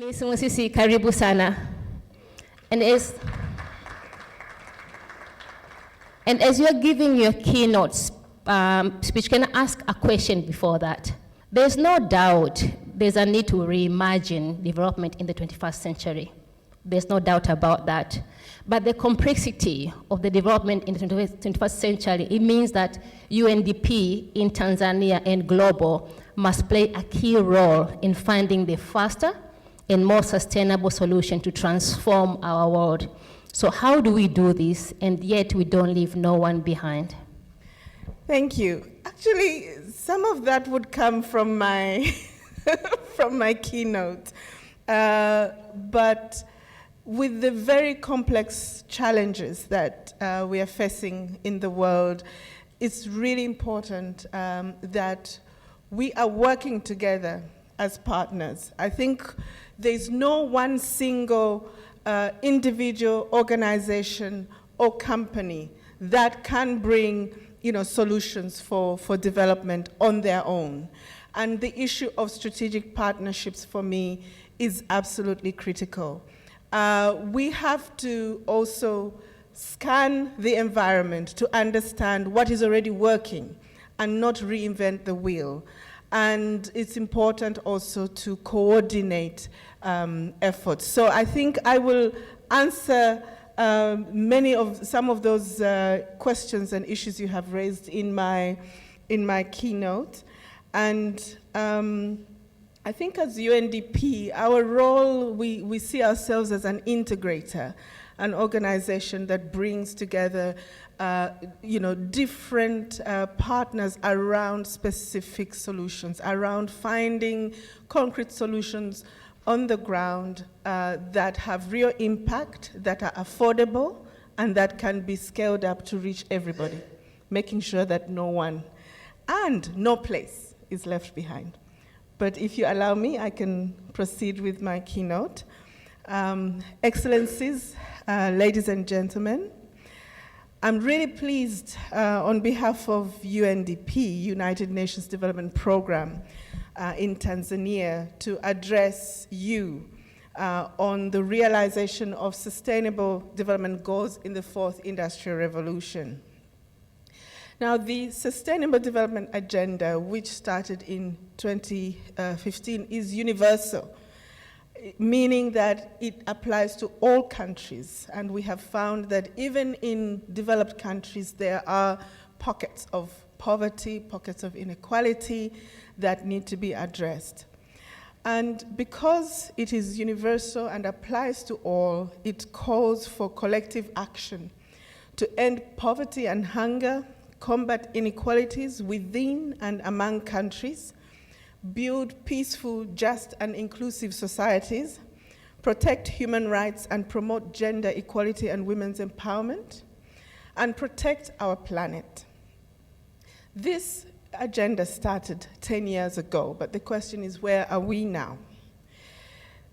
Ms. Musisi, karibu sana. And as you're giving your keynote speech, can I ask a question before that? There's no doubt there's a need to reimagine development in the 21st century. There's no doubt about that. But the complexity of the development in the 21st century, it means that UNDP in Tanzania and global must play a key role in finding the faster and more sustainable solution to transform our world. So how do we do this, and yet we don't leave no one behind? Thank you. Actually, some of that would come from my, from my keynote. But with the very complex challenges that we are facing in the world, it's really important that we are working together as partners. I think there's no one single individual, organization, or company that can bring solutions for development on their own. And the issue of strategic partnerships for me is absolutely critical. We have to also scan the environment to understand what is already working and not reinvent the wheel. And it's important also to coordinate efforts. So I think I will answer some of those questions and issues you have raised in my keynote. And I think as UNDP, our role, we see ourselves as an integrator, an organization that brings together different partners around specific solutions, around finding concrete solutions on the ground that have real impact, that are affordable, and that can be scaled up to reach everybody, making sure that no one and no place is left behind. But if you allow me, I can proceed with my keynote. Excellencies, ladies and gentlemen, I'm really pleased on behalf of UNDP, United Nations Development Program in Tanzania, to address you on the realization of sustainable development goals in the fourth industrial revolution. Now, the Sustainable Development Agenda, which started in 2015, is universal, meaning that it applies to all countries. And we have found that even in developed countries, there are pockets of poverty, pockets of inequality that need to be addressed. And because it is universal and applies to all, it calls for collective action to end poverty and hunger, combat inequalities within and among countries, build peaceful, just, and inclusive societies, protect human rights and promote gender equality and women's empowerment, and protect our planet. This agenda started 10 years ago, but the question is, where are we now?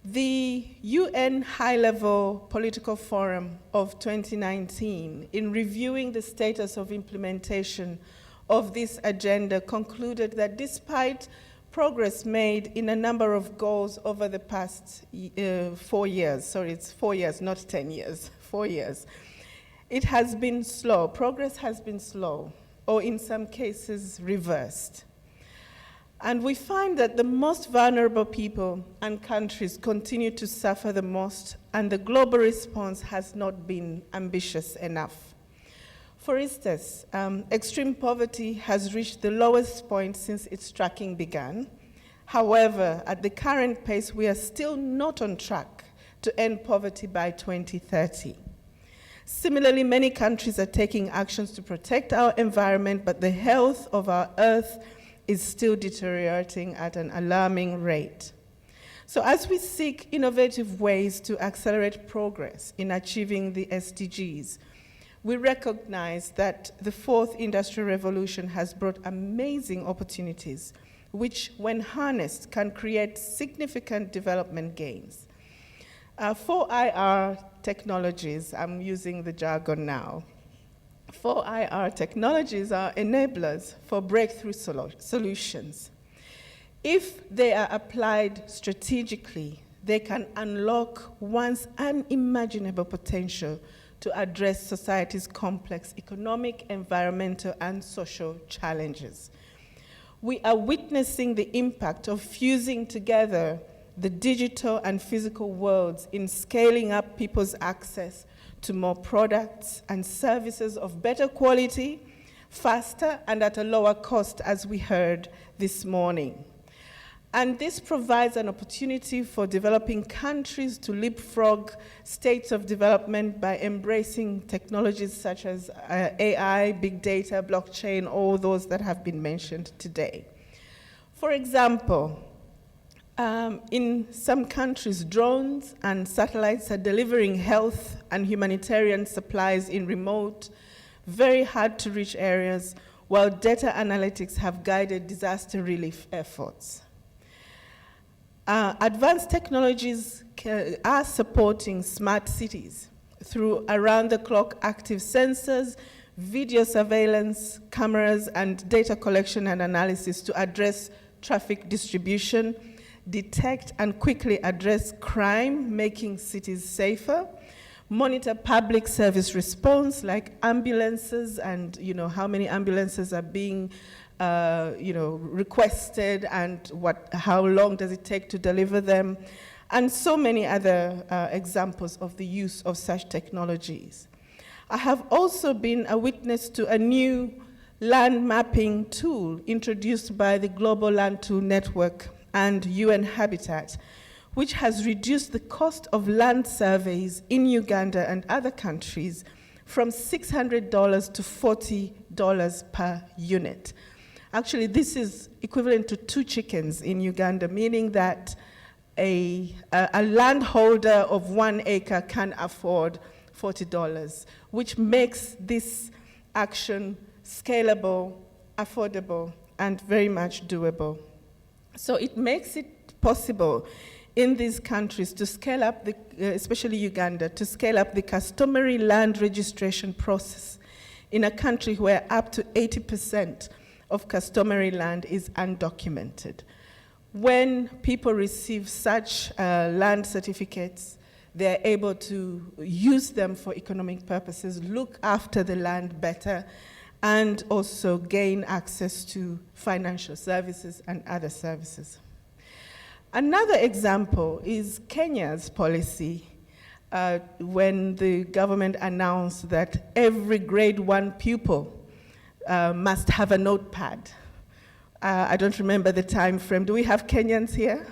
The UN High-Level Political Forum of 2019, in reviewing the status of implementation of this agenda, concluded that despite progress made in a number of goals over the past 4 years, sorry, it's 4 years, not 10 years, 4 years, it has been slow. Progress has been slow, or in some cases reversed. And we find that the most vulnerable people and countries continue to suffer the most, and the global response has not been ambitious enough. For instance, extreme poverty has reached the lowest point since its tracking began. However, at the current pace, we are still not on track to end poverty by 2030. Similarly, many countries are taking actions to protect our environment, but the health of our earth is still deteriorating at an alarming rate. So as we seek innovative ways to accelerate progress in achieving the SDGs, we recognize that the fourth industrial revolution has brought amazing opportunities, which, when harnessed, can create significant development gains. 4IR technologies, I'm using the jargon now, 4IR technologies are enablers for breakthrough solutions. If they are applied strategically, they can unlock one's unimaginable potential to address society's complex economic, environmental, and social challenges. We are witnessing the impact of fusing together the digital and physical worlds in scaling up people's access to more products and services of better quality, faster, and at a lower cost, as we heard this morning. And this provides an opportunity for developing countries to leapfrog states of development by embracing technologies such as AI, big data, blockchain, all those that have been mentioned today. For example, in some countries, drones and satellites are delivering health and humanitarian supplies in remote, very hard to reach areas, while data analytics have guided disaster relief efforts. Advanced technologies are supporting smart cities through around-the-clock active sensors, video surveillance, cameras, and data collection and analysis to address traffic distribution, detect and quickly address crime, making cities safer, monitor public service response like ambulances and how many ambulances are being requested and how long does it take to deliver them, and so many other examples of the use of such technologies. I have also been a witness to a new land mapping tool introduced by the Global Land Tool Network and UN Habitat, which has reduced the cost of land surveys in Uganda and other countries from $600 to $40 per unit. Actually, this is equivalent to 2 chickens in Uganda, meaning that a landholder of 1 acre can afford $40, which makes this action scalable, affordable, and very much doable. So it makes it possible in these countries to scale up, especially Uganda, to scale up the customary land registration process in a country where up to 80% of customary land is undocumented. When people receive such land certificates, they're able to use them for economic purposes, look after the land better, and also gain access to financial services and other services. Another example is Kenya's policy when the government announced that every grade 1 pupil must have a notepad. I don't remember the time frame. Do we have Kenyans here?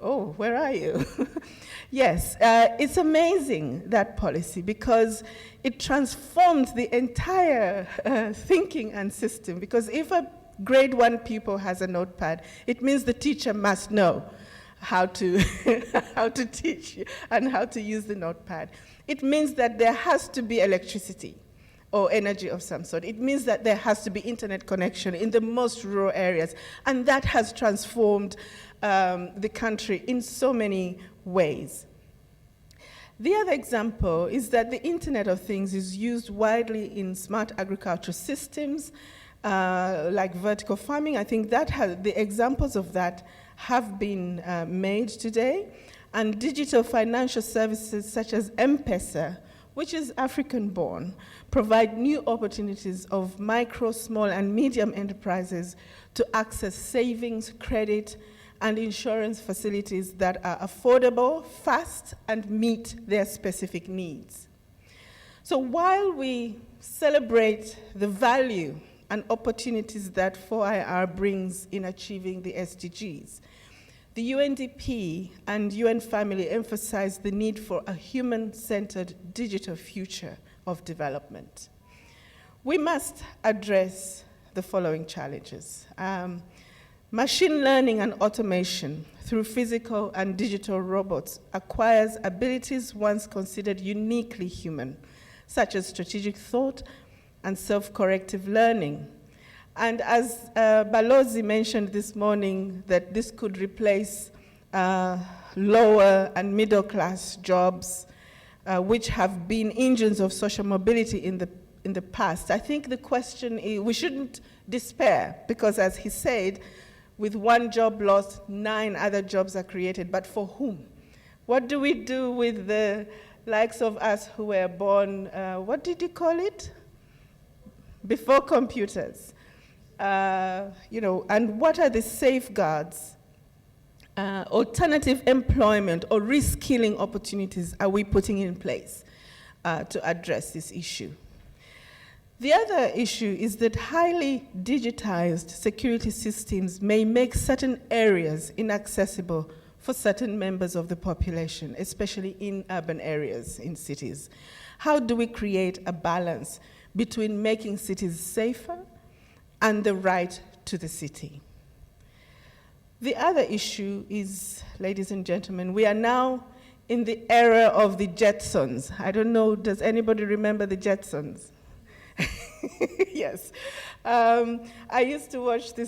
Oh, where are you? Yes, it's amazing, that policy, because it transformed the entire thinking and system. Because if a grade 1 pupil has a notepad, it means the teacher must know how to, how to teach and how to use the notepad. It means that there has to be electricity or energy of some sort. It means that there has to be internet connection in the most rural areas. And that has transformed the country in so many ways. The other example is that the Internet of Things is used widely in smart agricultural systems, like vertical farming. I think that the examples of that have been made today. And digital financial services such as M-Pesa, which is African-born, provide new opportunities of micro, small, and medium enterprises to access savings, credit, and insurance facilities that are affordable, fast, and meet their specific needs. So while we celebrate the value and opportunities that 4IR brings in achieving the SDGs, the UNDP and UN family emphasize the need for a human-centered digital future of development. We must address the following challenges. Machine learning and automation through physical and digital robots acquires abilities once considered uniquely human, such as strategic thought and self-corrective learning. And as Balozi mentioned this morning, that this could replace lower and middle class jobs, which have been engines of social mobility in the past. I think the question is, we shouldn't despair, because as he said, with one job lost, 9 other jobs are created, but for whom? What do we do with the likes of us who were born, what did you call it? Before computers. And what are the safeguards, alternative employment or reskilling opportunities are we putting in place to address this issue? The other issue is that highly digitized security systems may make certain areas inaccessible for certain members of the population, especially in urban areas, in cities. How do we create a balance between making cities safer and the right to the city? The other issue is, ladies and gentlemen, we are now in the era of the Jetsons. I don't know, does anybody remember the Jetsons? Yes. I used to watch the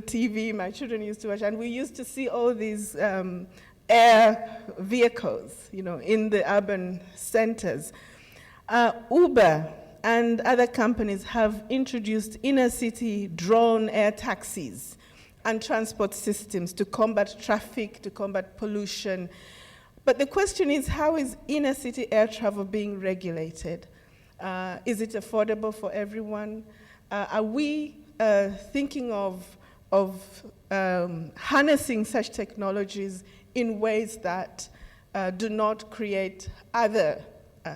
TV, my children used to watch, and we used to see all these air vehicles, in the urban centers. Uber and other companies have introduced inner city drone air taxis and transport systems to combat traffic, to combat pollution. But the question is, how is inner city air travel being regulated? Is it affordable for everyone? Are we thinking of harnessing such technologies in ways that do not create other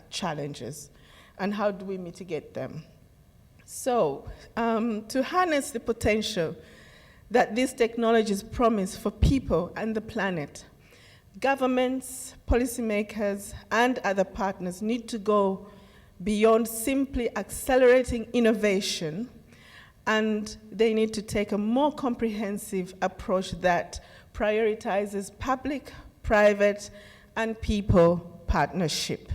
challenges? And how do we mitigate them? So, to harness the potential that these technologies promise for people and the planet, governments, policymakers, and other partners need to go beyond simply accelerating innovation, and they need to take a more comprehensive approach that prioritizes public, private, and people partnership.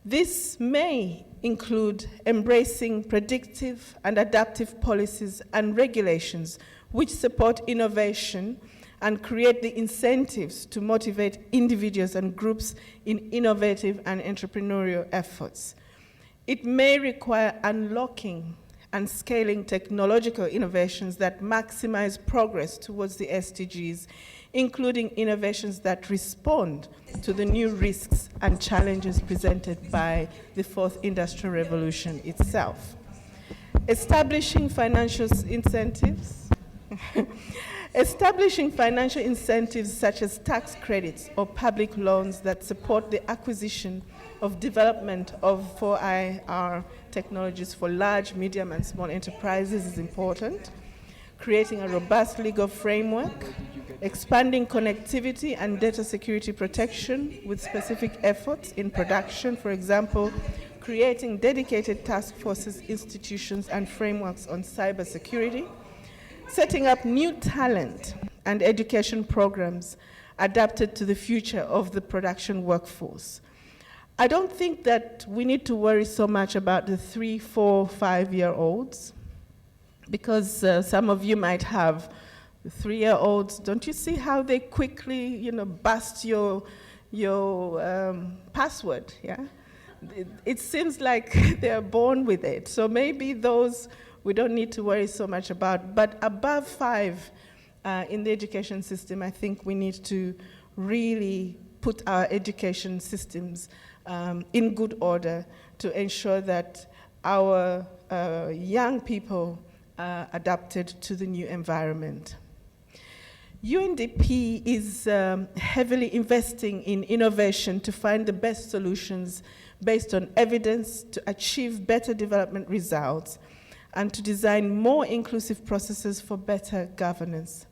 This may include embracing predictive and adaptive policies and regulations which support innovation and create the incentives to motivate individuals and groups in innovative and entrepreneurial efforts. It may require unlocking and scaling technological innovations that maximize progress towards the SDGs, including innovations that respond to the new risks and challenges presented by the fourth industrial revolution itself. Establishing financial incentives Establishing financial incentives such as tax credits or public loans that support the acquisition of development of 4IR technologies for large, medium, and small enterprises is important. Creating a robust legal framework, expanding connectivity and data security protection with specific efforts in production, for example, creating dedicated task forces, institutions, and frameworks on cybersecurity, setting up new talent and education programs adapted to the future of the production workforce. I don't think that we need to worry so much about the 3, 4, 5-year-olds, because some of you might have 3-year-olds. Don't you see how they quickly, bust your password? Yeah, it seems like they're born with it. So maybe those we don't need to worry so much about. But above 5 in the education system, I think we need to really put our education systems in good order to ensure that our young people are adapted to the new environment. UNDP is heavily investing in innovation to find the best solutions based on evidence to achieve better development results and to design more inclusive processes for better governance.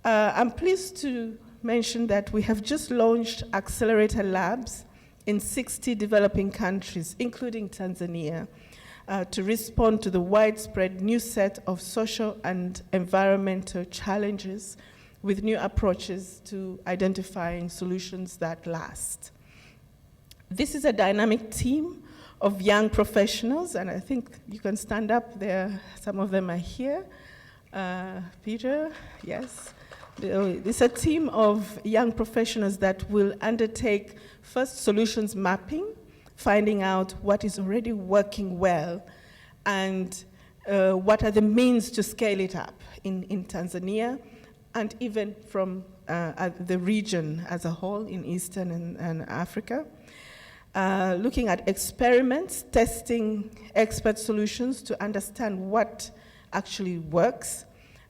I'm pleased to mention that we have just launched accelerator labs in 60 developing countries, including Tanzania, to respond to the widespread new set of social and environmental challenges with new approaches to identifying solutions that last. This is a dynamic team of young professionals, and I think you can stand up there. Some of them are here. Peter, yes. It's a team of young professionals that will undertake first solutions mapping, finding out what is already working well, and what are the means to scale it up in Tanzania, and even from the region as a whole in Eastern and Africa. Looking at experiments, testing expert solutions to understand what actually works,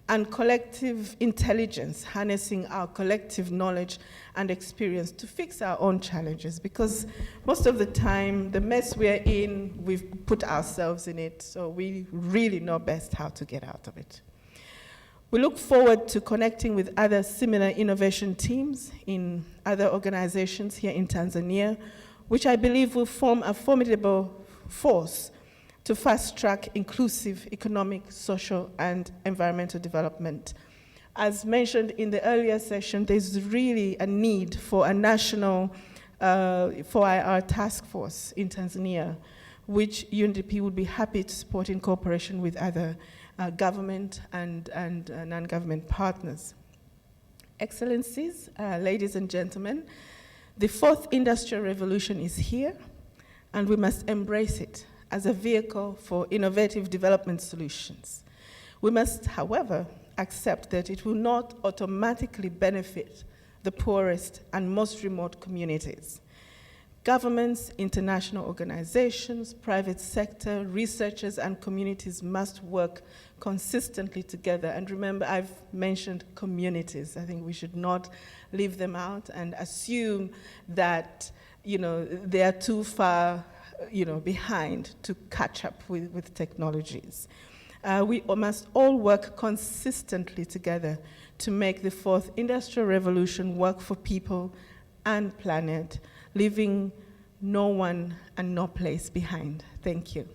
and collective intelligence, harnessing our collective knowledge and experience to fix our own challenges, because most of the time, the mess we're in, we've put ourselves in it, so we really know best how to get out of it. We look forward to connecting with other similar innovation teams in other organizations here in Tanzania, which I believe will form a formidable force to fast-track inclusive economic, social, and environmental development. As mentioned in the earlier session, there's really a need for a national 4IR task force in Tanzania, which UNDP would be happy to support in cooperation with other government and non-government partners. Excellencies, ladies and gentlemen, the fourth industrial revolution is here, and we must embrace it as a vehicle for innovative development solutions. We must, however, accept that it will not automatically benefit the poorest and most remote communities. Governments, international organizations, private sector, researchers, and communities must work consistently together. And remember, I've mentioned communities. I think we should not leave them out and assume that, they are too far behind to catch up with technologies. We must all work consistently together to make the fourth industrial revolution work for people and planet, leaving no one and no place behind. Thank you.